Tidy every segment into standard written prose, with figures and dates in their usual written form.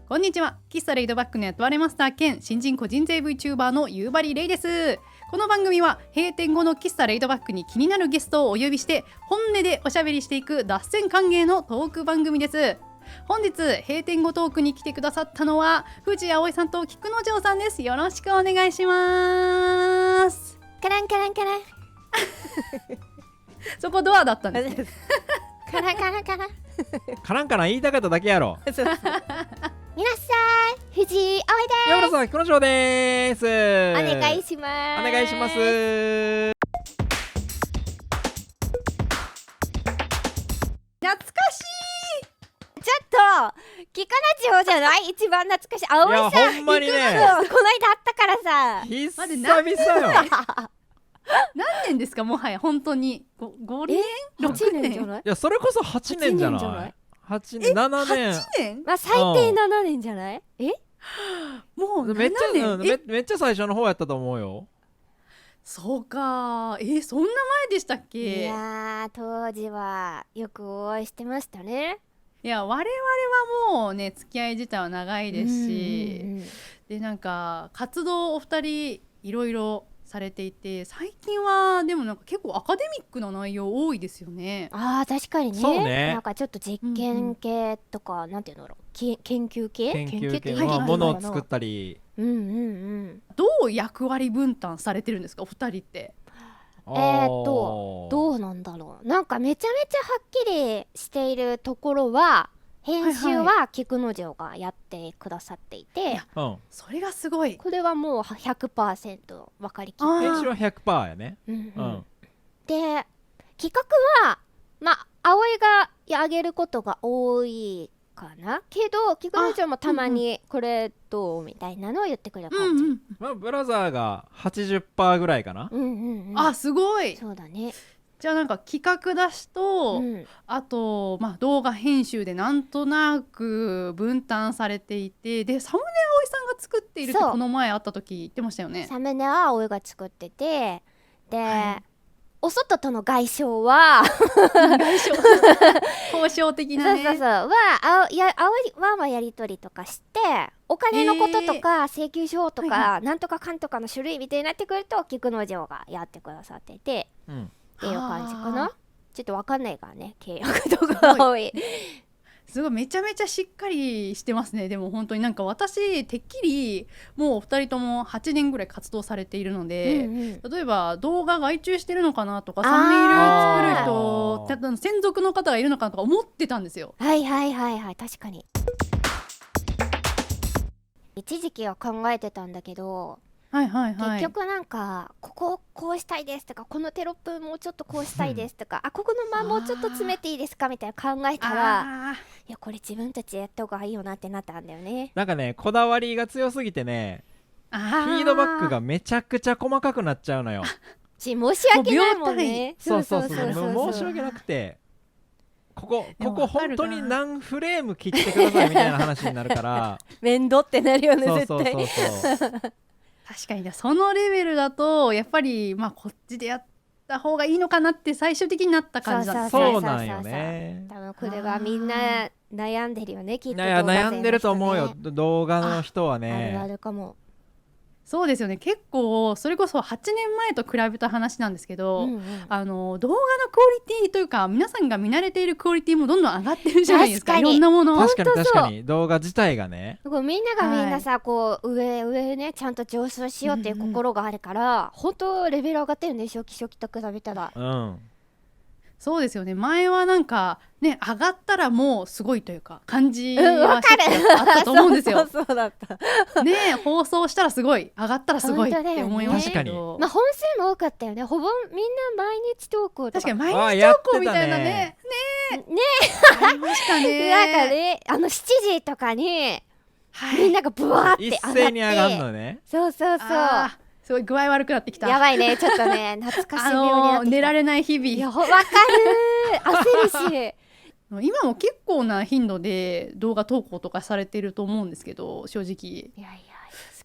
こんにちは。喫茶レイドバックの雇われマスター兼新人個人税 VTuber の夕張レイです。この番組は閉店後の喫茶レイドバックに気になるゲストをお呼びして本音でおしゃべりしていく脱線歓迎のトーク番組です。本日閉店後トークに来てくださったのは藤葵さんと菊之丞さんです。よろしくお願いします。カランカランカランそこドアだったんですね。カランカランカランカランカラン言いたかっただけやろ。皆さん藤井葵です。山田さん、菊之丞です。お願いします。お願いします。懐かしい。ちょっと聞かなちょじゃない？一番懐かしい葵さん。いやほんまにね、この間あったからさ。久々よ。何年ですか？もはや本当に 5年8年じゃない？いやそれこそ8年じゃない。8年7年。8年？まあ最低7年じゃない？もうめっち7ゃ、年。めっちゃ最初の方やったと思うよ。そうか。そんな前でしたっけ？いやー当時はよくお会いしてましたね。いや我々はもうね付き合い自体は長いですし、でなんか活動お二人いろいろされていて、最近はでもなんか結構アカデミックな内容多いですよね。あー確かにね。そうね。なんかちょっと実験系とか、なんていうのだろう、研究系ってはいはいものを作ったり。どう役割分担されてるんですかお二人って？どうなんだろう。なんかめちゃめちゃはっきりしているところは編集は菊之丞がやってくださっていて、それがすごい。これはもう 100% 分かりきって編集は 100% やね。で企画はまあ葵があげることが多いかなけど、菊之丞もたまにこれどうみたいなのを言ってくれる感じ。まあブラザーが 80% ぐらいかな。あ、すごい。そうだね。じゃあなんか企画出しと、あと、まあ、動画編集でなんとなく分担されていて、でサムネ葵さんが作っているってこの前会った時言ってましたよね。サムネは葵が作ってて、で、お外との外商は交渉的なね。葵はまあやり取りとかしてお金のこととか請求書とかなんとかかんとかの種類みたいになってくると菊之丞がやってくださってて、っていう感じかな。ちょっとわかんないからね、契約とか多い。すごいめちゃめちゃしっかりしてますね。でも本当になんか私てっきりもうお二人とも8年ぐらい活動されているので、例えば動画外注してるのかなとかサムネイル作る人専属の方がいるのかなとか思ってたんですよ。はい確かに。一時期は考えてたんだけど、結局なんかこうしたいですとか、このテロップもうちょっとこうしたいですとか、ここの間もうちょっと詰めていいですかみたいな考えたら、いやこれ自分たちでやった方がいいよなってなったんだよね。なんかね、こだわりが強すぎてね、フィードバックがめちゃくちゃ細かくなっちゃうのよ。申し訳ないもんね。そう申し訳なくて、ここ本当に何フレーム切ってくださいみたいな話になるから面倒ってなるよね絶対。確かにそのレベルだとやっぱりまあこっちでやった方がいいのかなって最終的になった感じなんですね。そうなんよね。多分これはみんな悩んでるよね、きっと。悩んでると思うよ、動画の人はね。あるかも。そうですよね。結構それこそ8年前と比べた話なんですけど、動画のクオリティというか皆さんが見慣れているクオリティもどんどん上がってるじゃないですか。いろんなもの。確かに動画自体がね、みんながみんなさ、こう上ねちゃんと上昇しようっていう心があるから、本当レベル上がってるね、初期と比べたら。そうですよね。前はなんかね上がったらもうすごいというか感じはあったと思うんですよ。そうだったね、放送したらすごい、上がったらすごいって思いましたけど、まあ本数も多かったよね。ほぼみんな毎日投稿とか。確かに毎日投稿みたいなねありましたね。なんかね、7時とかにみんながブワーって上がって一斉に上がるのね。そうすごい具合悪くなってきた。やばいね、ちょっとね懐かしい病になってきた。寝られない日々。いやわかる焦るし今も結構な頻度で動画投稿とかされてると思うんですけど、正直いや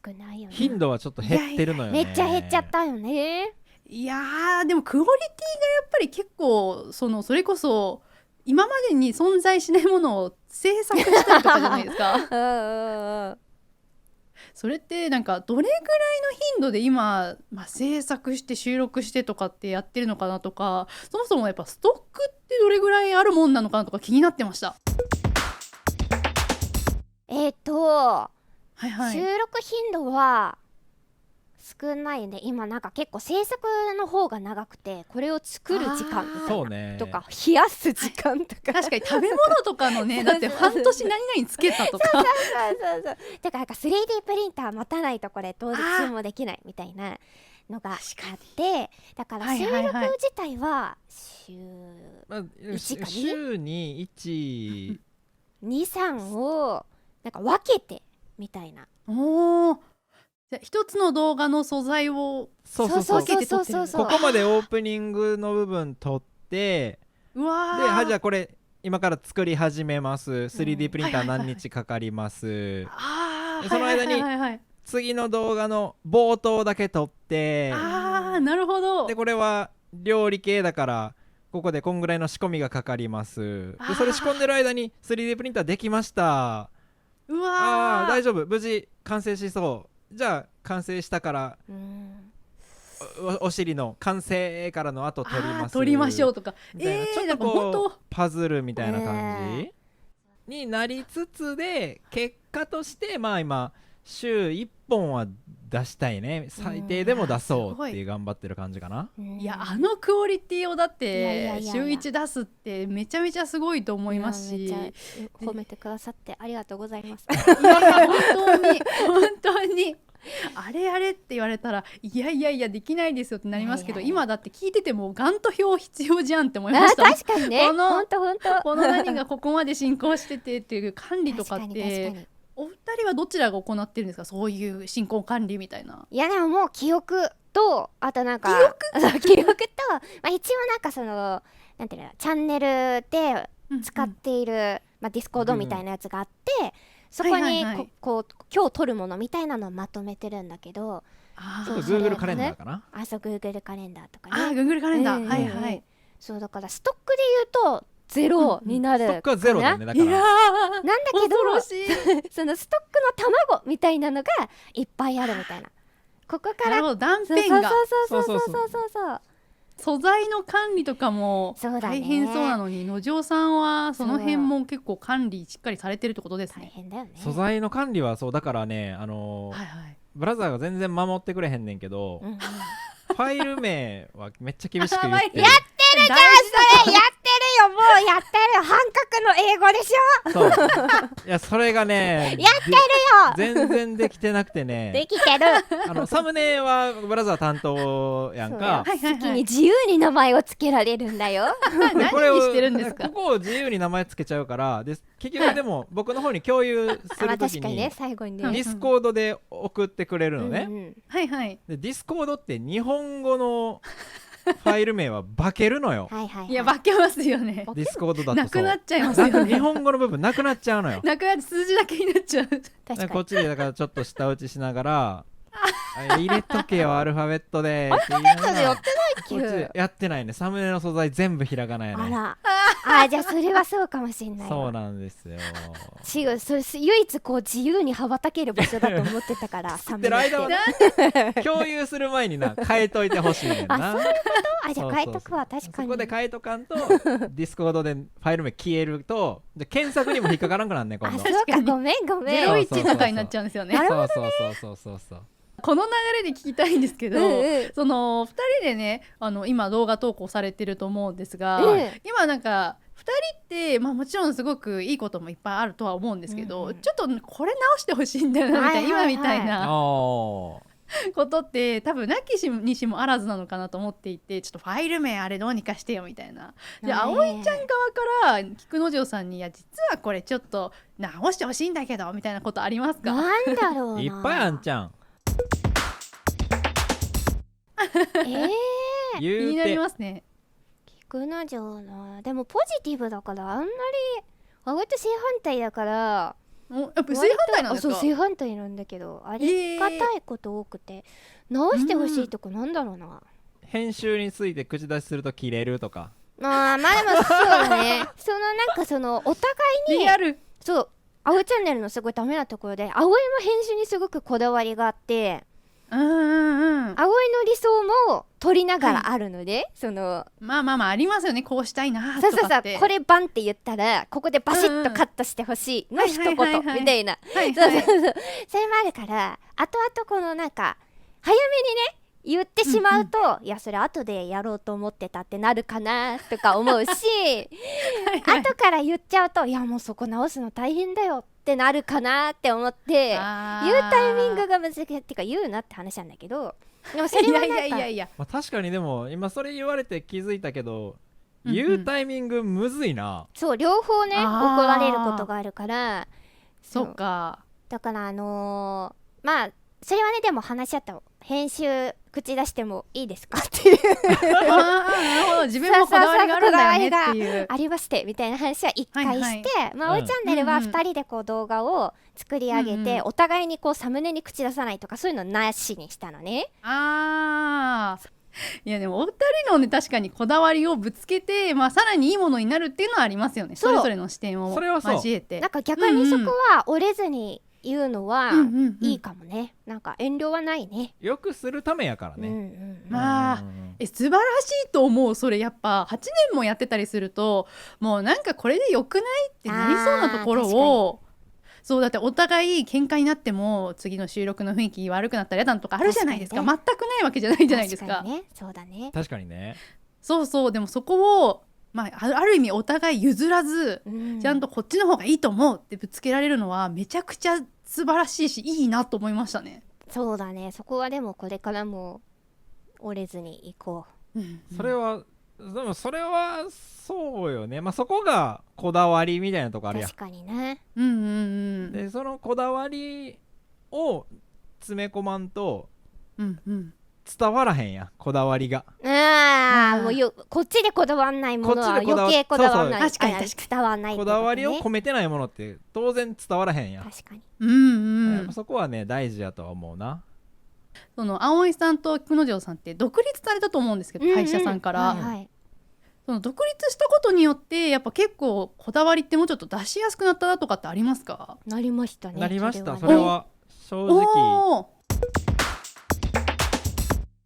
少ないよね。頻度はちょっと減ってるのよね。めっちゃ減っちゃったよね。いやでもクオリティがやっぱり結構それこそ今までに存在しないものを制作したりとかじゃないですかそれってなんかどれぐらいの頻度で今、制作して収録してとかってやってるのかなとか、そもそもやっぱストックってどれぐらいあるもんなのかなとか気になってました。はいはい、収録頻度は少ないね。今なんか結構制作の方が長くて、これを作る時間みたいなとか、冷やす時間とか、確かに食べ物とかのねだって半年何々つけたとかそうだからなんか 3D プリンター持たないとこれ当日注文できないみたいなのがあって、だから収録自体は週に1、2、3をなんか分けてみたいな。おー、じゃ一つの動画の素材を分けて撮ってる。ここまでオープニングの部分撮って、うわでじゃあこれ今から作り始めます。 3D プリンター何日かかります。その間に次の動画の冒頭だけ撮って、なるほど。でこれは料理系だからここでこんぐらいの仕込みがかかります。でそれ仕込んでる間に 3D プリンターできました。うわ大丈夫、無事完成しそう。じゃあ完成したから、お尻の完成からの後撮ります、撮りましょうとか、ちょっとこうパズルみたいな感じになりつつで、結果として今週1本は出したいね。最低でも出そうっていう頑張ってる感じかな。いや、あのクオリティをだって週1出すってめちゃめちゃすごいと思いますし、褒めてくださってありがとうございます。いや本当にあれって言われたらいやできないですよってなりますけど、今だって聞いててもガンと表必要じゃんって思いました。確かにね、ほんとこの何がここまで進行しててっていう管理とかってお二人はどちらが行ってるんですか、そういう進行管理みたいな。いやでももう記憶と、あとなんか記憶と、一応なんかそのなんていうの、チャンネルで使っている、ディスコードみたいなやつがあって、そこにこう今日撮るものみたいなのをまとめてるんだけど、Google カレンダーかな。そう Google カレンダーとかね。Google カレンダー、はいはい。そうだからストックで言うとゼロになる、ストックはゼロだね。だからなんだけどそのストックの卵みたいなのがいっぱいあるみたいな。ここから断片がそう素材の管理とかも大変そうなのに、野城さんはその辺も結構管理しっかりされてるってことですね。大変だよね。素材の管理はそうだからね、ブラザーが全然守ってくれへんねんけど、ファイル名はめっちゃ厳しく言ってる。やってるじゃん、それやってるよ、もうやってるよ。半角の英語でしょ。そういや、それがねやってるよ、全然できてなくてね。できてる。サムネはブラザー担当やんか。好きに自由に名前をつけられるんだよ。何にしてるんですか。ここを自由に名前つけちゃうから、で結局でも僕の方に共有するときに、最後にディスコードで送ってくれるのね。はいはい。でディスコードって日本語のファイル名は化けるのよ。いや、化けますよね。ディスコードだとなくなっちゃいますよね。日本語の部分なくなっちゃうのよ。なくなって数字だけになっちゃう。こっちでだからちょっと舌打ちしながら入れとけよアルファベットでって言いながら、やってないっけ。やってないね。サムネの素材全部ひらがなやね。じゃあそれはそうかもしれない。そうなんですよ。違う、それ唯一こう自由に羽ばたける場所だと思ってたからサムネって。共有する前にな変えといてほしいねんな。そういうこと。じゃあ変えとくわ。確かにそこで変えとかんとディスコードでファイル名消えると検索にも引っかからんくなんねん今度。そうか、ごめん01とかになっちゃうんですよね。そうこの流れで聞きたいんですけど、その2人でね、今動画投稿されてると思うんですが、今なんか2人って、もちろんすごくいいこともいっぱいあるとは思うんですけど、ちょっとこれ直してほしいんだよなみたいな、今みたいなことって多分なきにしもあらずなのかなと思っていて、ちょっとファイル名あれどうにかしてよみたいな。じゃあ葵ちゃん側から菊之丞さんに、いや実はこれちょっと直してほしいんだけどみたいなことありますか。なんだろうな。いっぱいあんちゃん。気になりますね。菊之丞な、でもポジティブだからあんまり割と正反対だから。やっぱ正反対なんですか。そう、正反対なんだけど、ありがたいこと多くて、直してほしいとこなんだろうな。編集について口出しすると切れるとか。まあでもそうだねなんかお互いにリアル。そう葵チャンネルのすごいダメなところで葵も編集にすごくこだわりがあって、葵の理想も取りながらあるので、まあありますよね、こうしたいなとかって。これバンって言ったらここでバシッとカットしてほしいの一言みたいな、それもあるから、後々なんか早めにね言ってしまうと、いやそれ後でやろうと思ってたってなるかなとか思うし後から言っちゃうと、いやもうそこ直すの大変だよってなるかなって思って、言うタイミングが難しいっていうか、言うなって話なんだけど、でもそれはなんか確かに、でも今それ言われて気づいたけど、言うタイミングむずいな。そう両方ね怒られることがあるから。そうか。だからまあそれはね、でも話し合った編集口出してもいいですかっていうなるほど、自分もこだわりがあるんだよねっていうありましてみたいな話は一回して、葵チャンネルは2人でこう動画を作り上げて、お互いにこうサムネに口出さないとかそういうのなしにしたのね。いやでもお二人のね、確かにこだわりをぶつけて、さらにいいものになるっていうのはありますよね。それぞれの視点を交えて。なんか逆にそこは折れずに言うのはいいかもね。なんか遠慮はないね。よくするためやからね。素晴らしいと思う。それやっぱ8年もやってたりすると、もうなんかこれでよくないってなりそうなところを、そうだってお互い喧嘩になっても次の収録の雰囲気悪くなったら嫌だとかあるじゃないですか。全くないわけじゃないじゃないですか。そうだね。確かにね。そうでもそこをある意味お互い譲らず、ちゃんとこっちの方がいいと思うってぶつけられるのはめちゃくちゃ素晴らしいし、いいなと思いましたね。そうだね。そこはでもこれからも折れずにいこう。それはそうよね。そこがこだわりみたいなとこあるやん。確かにね。でそのこだわりを詰め込まんと伝わらへんやん、こだわりが。もうこっちでこだわんないものは余計こだわんない。確かに伝わんない、こだわりを込めてないものって当然伝わらへんやん。確かに。そこはね大事やとは思うな。葵さんと久野城さんって独立されたと思うんですけど、会社さんから。その独立したことによってやっぱ結構こだわりってもうちょっと出しやすくなったなとかってありますか？なりましたね。なりました。それは正直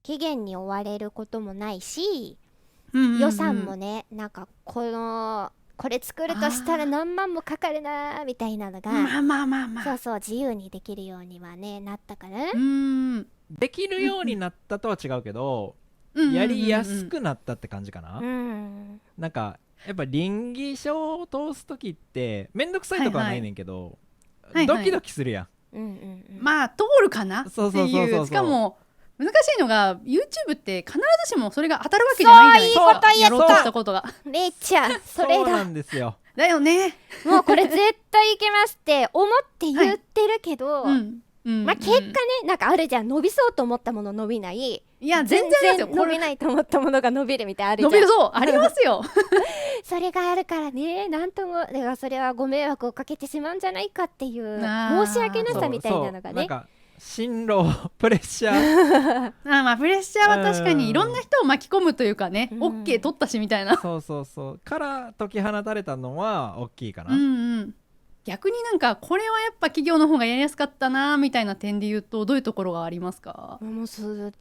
期限に追われることもないし、予算もね、なんかこれ作るとしたら何万もかかるなみたいなのがそう自由にできるようにはねなったから。できるようになったとは違うけど、やりやすくなったって感じかな。なんかやっぱ稟議書を通す時ってめんどくさいとかはないねんけど、ドキドキするやん。通るかなっていう。しかも難しいのが YouTube って必ずしもそれが当たるわけじゃないじゃないですか。やろうとしたことが。れいちゃん、それだ。そうなんですよ。だよね。もうこれ絶対いけますって思って言ってるけど、結果ね、なんかあるじゃん。伸びそうと思ったもの伸びない。いや全然伸びないと思ったものが伸びるみたいなあるじゃん。伸びる、そうありますよ。それがあるからね、なんともだからそれはご迷惑をかけてしまうんじゃないかっていう申し訳なさみたいなのがね。なんか進路プレッシャープレッシャーは確かにいろんな人を巻き込むというかね、OK 取ったしみたいな。そうから解き放たれたのは大きいかな。逆になんかこれはやっぱ企業の方がやりやすかったなみたいな点で言うとどういうところがありますか？もう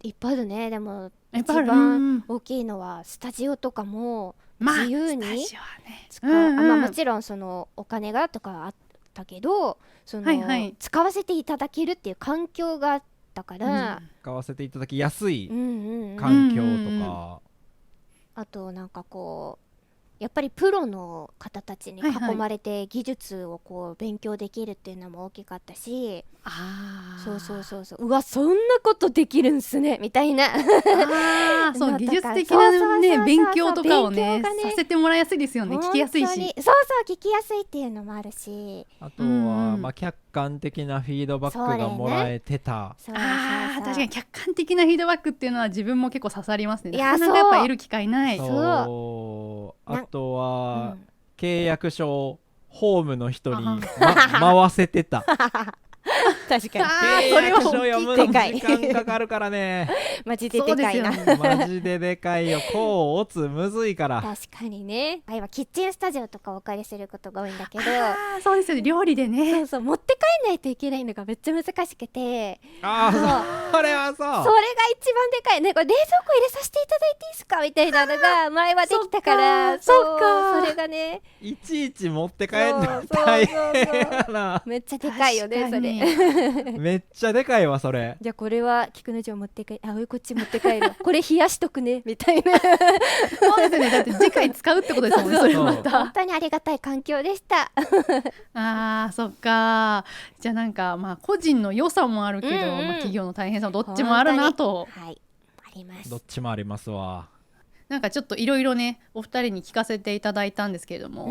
いっぱいあるね。でも一番大きいのはスタジオとかも自由に使う。もちろんそのお金がとかあったけど、使わせていただけるっていう環境があったから、使わせていただきやすい環境とか、あとなんかこうやっぱりプロの方たちに囲まれて技術をこう勉強できるっていうのも大きかったし、そううわそんなことできるんすねみたいなそう技術的なね勉強とかをねさせてもらいやすいですよね。聞きやすいし、聞きやすいっていうのもあるし、あとは客観的なフィードバックがもらえてた。確かに客観的なフィードバックっていうのは自分も結構刺さりますね。なかなかやっぱ得る機会ない。あとは契約書をホームの人に回せてた。確かに契約書読むのでかい時間かかるからねマジででかいな、マジででかいよ。こうおつむずいから。確かにね。今キッチンスタジオとかお借りすることが多いんだけど、そうですよね、料理でね。そうそう、持って帰んないといけないのがめっちゃ難しくて、それはそう、それが一番でかいね。これ冷蔵庫入れさせていただいていいですかみたいなのが前はできたから、それがね、いちいち持って帰んの大変やな。めっちゃでかいよねそれめっちゃでかいわそれ。じゃあこれは菊之丞持って帰る、こっち持って帰るこれ冷やしとくねみたいなそうですよね、だって次回使うってことですもんね。それまた本当にありがたい環境でしたそっか。じゃあなんかまあ個人の良さもあるけど、まあ、企業の大変さもどっちもあるなと。はいあります。どっちもありますわ。なんかちょっといろいろねお二人に聞かせていただいたんですけれども、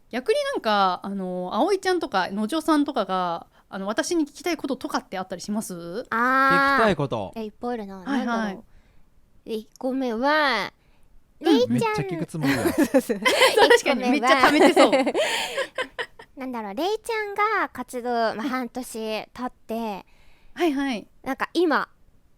逆になんか葵ちゃんとかのじょさんとかが私に聞きたいこととかってあったりします？聞きたいこといっぱいあるな。なんだろう、1個目はレイちゃん、めっちゃ聞くつもりだ確かにめっちゃ貯めてそうなんだろう、レイちゃんが活動、半年経ってなんか今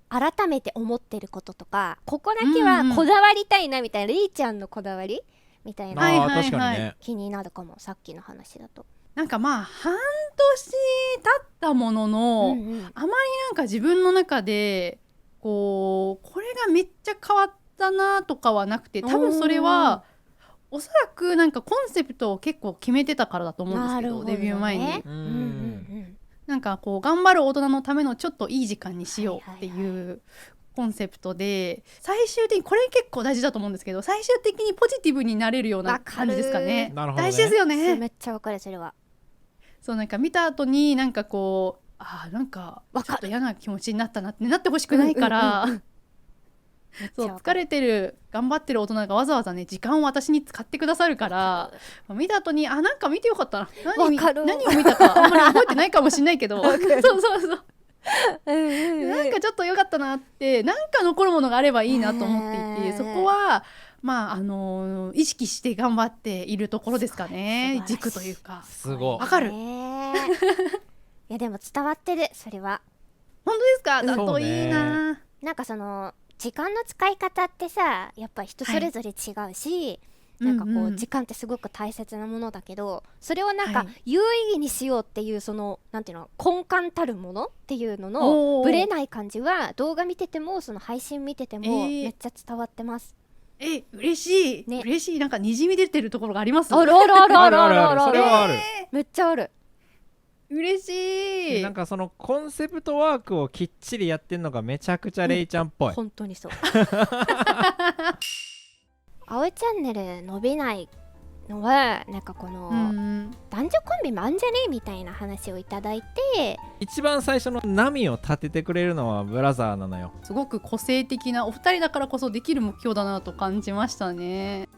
改めて思ってることとか、ここだけはこだわりたいなみたいな、レイちゃんのこだわりみたいな、確かにね、気になるかも。さっきの話だとなんかまあ半年経ったものの、あまりなんか自分の中でこれがめっちゃ変わったなとかはなくて、多分それはおそらくなんかコンセプトを結構決めてたからだと思うんですけど、デビュー前になんか頑張る大人のためのちょっといい時間にしようっていうコンセプトで、最終的にこれ結構大事だと思うんですけど、最終的にポジティブになれるような感じですかね。大事ですよね。めっちゃわかるそれは。そう、なんか見た後になんかなんかちょっと嫌な気持ちになったなってなってほしくないから、そう疲れてる頑張ってる大人がわざわざね時間を私に使ってくださるから、見た後になんか見てよかったな、何を見たかあんまり覚えてないかもしれないけどそうなんかちょっとよかったなって、なんか残るものがあればいいなと思っていて、そこはまあ意識して頑張っているところですかね。軸というか。すごいわかる。いやでも伝わってる、それは。本当ですか？だといいな。なんか時間の使い方ってさ、やっぱ人それぞれ違うし、なんか時間ってすごく大切なものだけど、それをなんか有意義にしようっていうなんていうの、根幹たるものっていうののぶれない感じは動画見てても配信見ててもめっちゃ伝わってます。嬉しい、ね、嬉しい。なんかにじみ出てるところがあります？ある、それはある。めっちゃある。嬉しい。なんかそのコンセプトワークをきっちりやってんのがめちゃくちゃレイちゃんっぽい。本当にそう葵チャンネル伸びないのはなんか男女コンビもあんじゃねみたいな話をいただいて、一番最初の波を立ててくれるのはブラザーなのよ。すごく個性的なお二人だからこそできる目標だなと感じましたね。